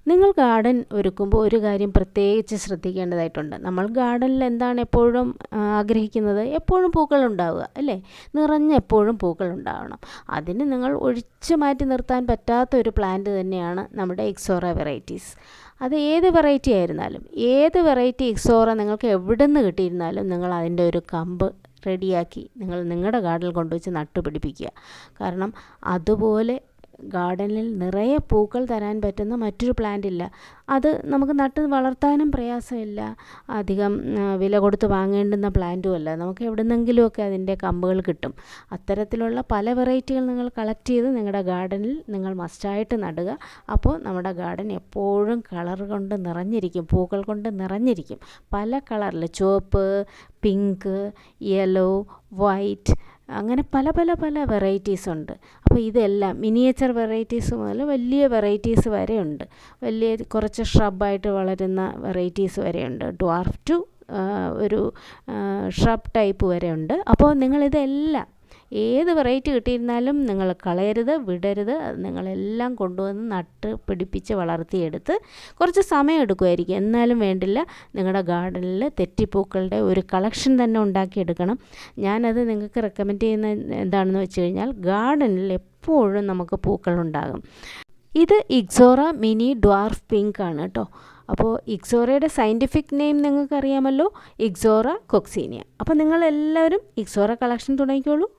നിങ്ങൾ ഗാർഡൻ ഒരുക്കുമ്പോൾ ഒരു കാര്യം പ്രത്യേകിച്ച് ശ്രദ്ധിക്കേണ്ടതായിട്ടുണ്ട്. നമ്മൾ ഗാർഡനിൽ എന്താണ് എപ്പോഴും ആഗ്രഹിക്കുന്നത്? എപ്പോഴും പൂക്കളുണ്ടാവുക അല്ലേ? നിറഞ്ഞ എപ്പോഴും പൂക്കളുണ്ടാവണം. അതിന് നിങ്ങൾ ഒഴിച്ചു മാറ്റി നിർത്താൻ പറ്റാത്ത ഒരു പ്ലാന്റ് തന്നെയാണ് നമ്മുടെ ഇക്സോറ വെറൈറ്റീസ്. അത് ഏത് വെറൈറ്റി ആയിരുന്നാലും, ഏത് വെറൈറ്റി ഇക്സോറ നിങ്ങൾക്ക് എവിടെ നിന്ന് കിട്ടിയിരുന്നാലും നിങ്ങൾ അതിൻ്റെ ഒരു കമ്പ് റെഡിയാക്കി നിങ്ങൾ നിങ്ങളുടെ ഗാർഡനിൽ കൊണ്ടുവച്ച് നട്ടുപിടിപ്പിക്കുക. കാരണം അതുപോലെ ഗാർഡനിൽ നിറയെ പൂക്കൾ തരാൻ പറ്റുന്ന മറ്റൊരു പ്ലാന്റ് ഇല്ല. അത് നമുക്ക് നട്ട് വളർത്താനും പ്രയാസമില്ല, അധികം വില കൊടുത്ത് വാങ്ങേണ്ടുന്ന പ്ലാന്റും അല്ല. നമുക്ക് എവിടുന്നെങ്കിലുമൊക്കെ അതിൻ്റെ കമ്പുകൾ കിട്ടും. അത്തരത്തിലുള്ള പല വെറൈറ്റികൾ നിങ്ങൾ കളക്ട് ചെയ്ത് നിങ്ങളുടെ ഗാർഡനിൽ നിങ്ങൾ മസ്റ്റായിട്ട് നടുക. അപ്പോൾ നമ്മുടെ ഗാർഡൻ എപ്പോഴും കളർ കൊണ്ട് നിറഞ്ഞിരിക്കും, പൂക്കൾ കൊണ്ട് നിറഞ്ഞിരിക്കും. പല കളറിൽ, ചുവപ്പ്, പിങ്ക്, യെല്ലോ, വൈറ്റ്, അങ്ങനെ പല പല പല വെറൈറ്റീസ് ഉണ്ട്. അപ്പോൾ ഇതെല്ലാം മിനിയേച്ചർ വെറൈറ്റീസ് മുതൽ വലിയ വെറൈറ്റീസ് വരെ ഉണ്ട്. വലിയ കുറച്ച് ഷ്രബായിട്ട് വളരുന്ന വെറൈറ്റീസ് വരെയുണ്ട്. ഡ്വാർഫ് ടു ഒരു ഷ്രബ് ടൈപ്പ് വരെ ഉണ്ട്. അപ്പോൾ നിങ്ങളിതെല്ലാം ഏത് വെറൈറ്റി കിട്ടിയിരുന്നാലും നിങ്ങൾ കളയരുത്, വിടരുത്. അത് നിങ്ങളെല്ലാം കൊണ്ടുവന്ന് നട്ട് പിടിപ്പിച്ച് വളർത്തിയെടുത്ത് കുറച്ച് സമയം എടുക്കുമായിരിക്കും, എന്നാലും വേണ്ടില്ല, നിങ്ങളുടെ ഗാർഡനിൽ തെറ്റിപ്പൂക്കളുടെ ഒരു കളക്ഷൻ തന്നെ ഉണ്ടാക്കിയെടുക്കണം. ഞാനത് നിങ്ങൾക്ക് റെക്കമെൻഡ് ചെയ്യുന്ന എന്താണെന്ന് വെച്ച് കഴിഞ്ഞാൽ, ഗാർഡനിൽ എപ്പോഴും നമുക്ക് പൂക്കളുണ്ടാകും. ഇത് ഇക്സോറ മിനി ഡ്വാർഫ് പിങ്ക് ആണ് കേട്ടോ. അപ്പോൾ ഇക്സോറയുടെ സയൻറ്റിഫിക് നെയിം നിങ്ങൾക്കറിയാമല്ലോ, ഇക്സോറ കോക്സീനിയ. അപ്പോൾ നിങ്ങളെല്ലാവരും ഇക്സോറ കളക്ഷൻ തുടങ്ങിക്കോളൂ.